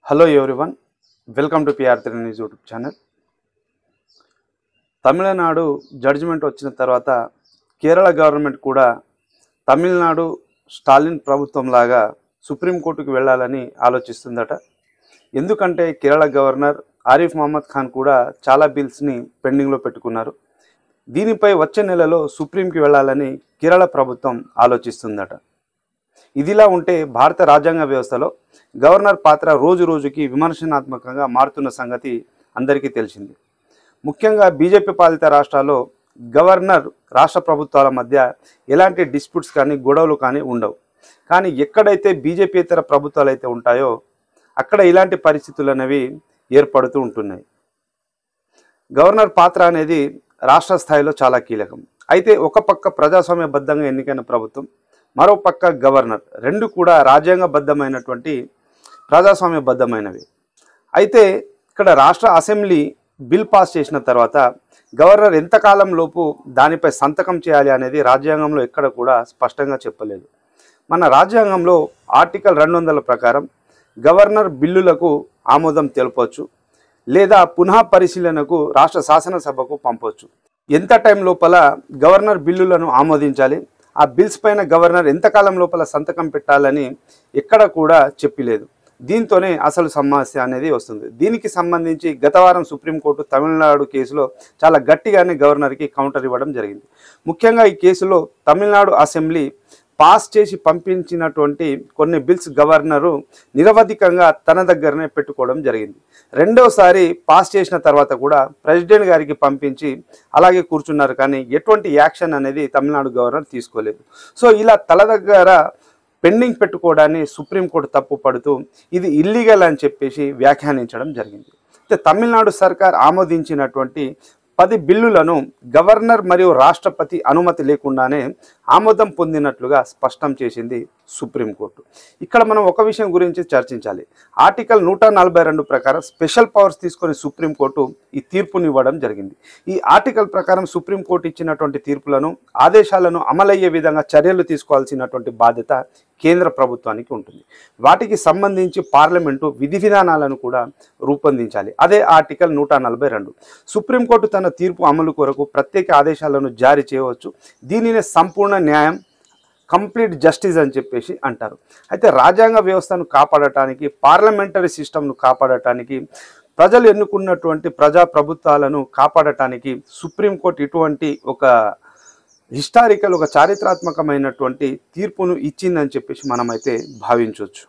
Hello everyone, welcome to PR3 News YouTube channel. Tamil Nadu judgement వచ్చిన తర్వాత Kerala government కూడా తమిళనాడు స్టాలిన్ ప్రభుత్వం లాగా సుప్రీంకోర్టుకు వెళ్ళాలని ఆలోచిస్తుందట. ఎందుకంటే కేరళ గవర్నర్ ఆరిఫ్ మహమ్మద్ ఖాన్ కూడా చాలా బిల్స్ని పెండింగ్లో పెట్టుకున్నారు. దీనిపై వచ్చే నెలలో సుప్రీంకి వెళ్ళాలని కేరళ ప్రభుత్వం ఆలోచిస్తుందట. ఇదిలా ఉంటే భారత రాజ్యాంగ వ్యవస్థలో గవర్నర్ పాత్ర రోజు రోజుకి విమర్శనాత్మకంగా మారుతున్న సంగతి అందరికీ తెలిసింది. ముఖ్యంగా బీజేపీ పాలిత రాష్ట్రాల్లో గవర్నర్ రాష్ట్ర ప్రభుత్వాల మధ్య ఎలాంటి డిస్ప్యూట్స్ కానీ గొడవలు కానీ ఉండవు. కానీ ఎక్కడైతే బీజేపీయేతర ప్రభుత్వాలు అయితే ఉంటాయో అక్కడ ఇలాంటి పరిస్థితులు అనేవి ఏర్పడుతూ ఉంటున్నాయి. గవర్నర్ పాత్ర అనేది రాష్ట్ర స్థాయిలో చాలా కీలకం. అయితే ఒక పక్క ప్రజాస్వామ్యబద్ధంగా ఎన్నికైన ప్రభుత్వం, మరో పక్క గవర్నర్, రెండు కూడా రాజ్యాంగబద్ధమైనటువంటి ప్రజాస్వామ్యబద్ధమైనవి. అయితే ఇక్కడ రాష్ట్ర అసెంబ్లీ బిల్ పాస్ చేసిన తర్వాత గవర్నర్ ఎంతకాలం లోపు దానిపై సంతకం చేయాలి అనేది రాజ్యాంగంలో ఎక్కడ కూడా స్పష్టంగా చెప్పలేదు. మన రాజ్యాంగంలో ఆర్టికల్ 200 ప్రకారం గవర్నర్ బిల్లులకు ఆమోదం తెలపవచ్చు లేదా పునః పరిశీలనకు రాష్ట్ర శాసనసభకు పంపవచ్చు. ఎంత టైం లోపల గవర్నర్ బిల్లులను ఆమోదించాలి, ఆ బిల్స్ పైన గవర్నర్ ఎంతకాలం లోపల సంతకం పెట్టాలని ఎక్కడ కూడా చెప్పలేదు. దీంతోనే అసలు సమస్య అనేది వస్తుంది. దీనికి సంబంధించి గత వారం సుప్రీంకోర్టు తమిళనాడు కేసులో చాలా గట్టిగానే గవర్నర్కి కౌంటర్ ఇవ్వడం జరిగింది. ముఖ్యంగా ఈ కేసులో తమిళనాడు అసెంబ్లీ పాస్ చేసి పంపించినటువంటి కొన్ని బిల్స్ గవర్నరు నిరవధికంగా తన దగ్గరనే పెట్టుకోవడం జరిగింది. రెండోసారి పాస్ చేసిన తర్వాత కూడా ప్రెసిడెంట్ గారికి పంపించి అలాగే కూర్చున్నారు, కానీ ఎటువంటి యాక్షన్ అనేది తమిళనాడు గవర్నర్ తీసుకోలేదు. సో ఇలా తల దగ్గర పెండింగ్ పెట్టుకోవడాన్ని సుప్రీంకోర్టు తప్పు పడుతూ ఇది ఇల్లీగల్ అని చెప్పేసి వ్యాఖ్యానించడం జరిగింది. అయితే తమిళనాడు సర్కార్ ఆమోదించినటువంటి 10 బిల్లులను గవర్నర్ మరియు రాష్ట్రపతి అనుమతి లేకుండానే ఆమోదం పొందినట్లుగా స్పష్టం చేసింది సుప్రీంకోర్టు. ఇక్కడ మనం ఒక విషయం గురించి చర్చించాలి. ఆర్టికల్ 142 ప్రకారం స్పెషల్ పవర్స్ తీసుకొని సుప్రీంకోర్టు ఈ తీర్పునివ్వడం జరిగింది. ఈ ఆర్టికల్ ప్రకారం సుప్రీంకోర్టు ఇచ్చినటువంటి తీర్పులను, ఆదేశాలను అమలయ్యే విధంగా చర్యలు తీసుకోవాల్సినటువంటి బాధ్యత కేంద్ర ప్రభుత్వానికి ఉంటుంది. వాటికి సంబంధించి పార్లమెంటు విధి విధానాలను కూడా రూపొందించాలి. అదే ఆర్టికల్ 142. సుప్రీంకోర్టు తన తీర్పు అమలు కొరకు ప్రత్యేక ఆదేశాలను జారీ చేయవచ్చు. దీనినే సంపూర్ణ న్యాయం, కంప్లీట్ జస్టిస్ అని చెప్పేసి అంటారు. అయితే రాజ్యాంగ వ్యవస్థను కాపాడటానికి, పార్లమెంటరీ సిస్టమ్ను కాపాడటానికి, ప్రజలు ఎన్నుకున్నటువంటి ప్రజా ప్రభుత్వాలను కాపాడటానికి సుప్రీంకోర్టు ఇటువంటి ఒక హిస్టారికల్, ఒక చారిత్రాత్మకమైనటువంటి తీర్పును ఇచ్చిందని చెప్పేసి మనమైతే భావించవచ్చు.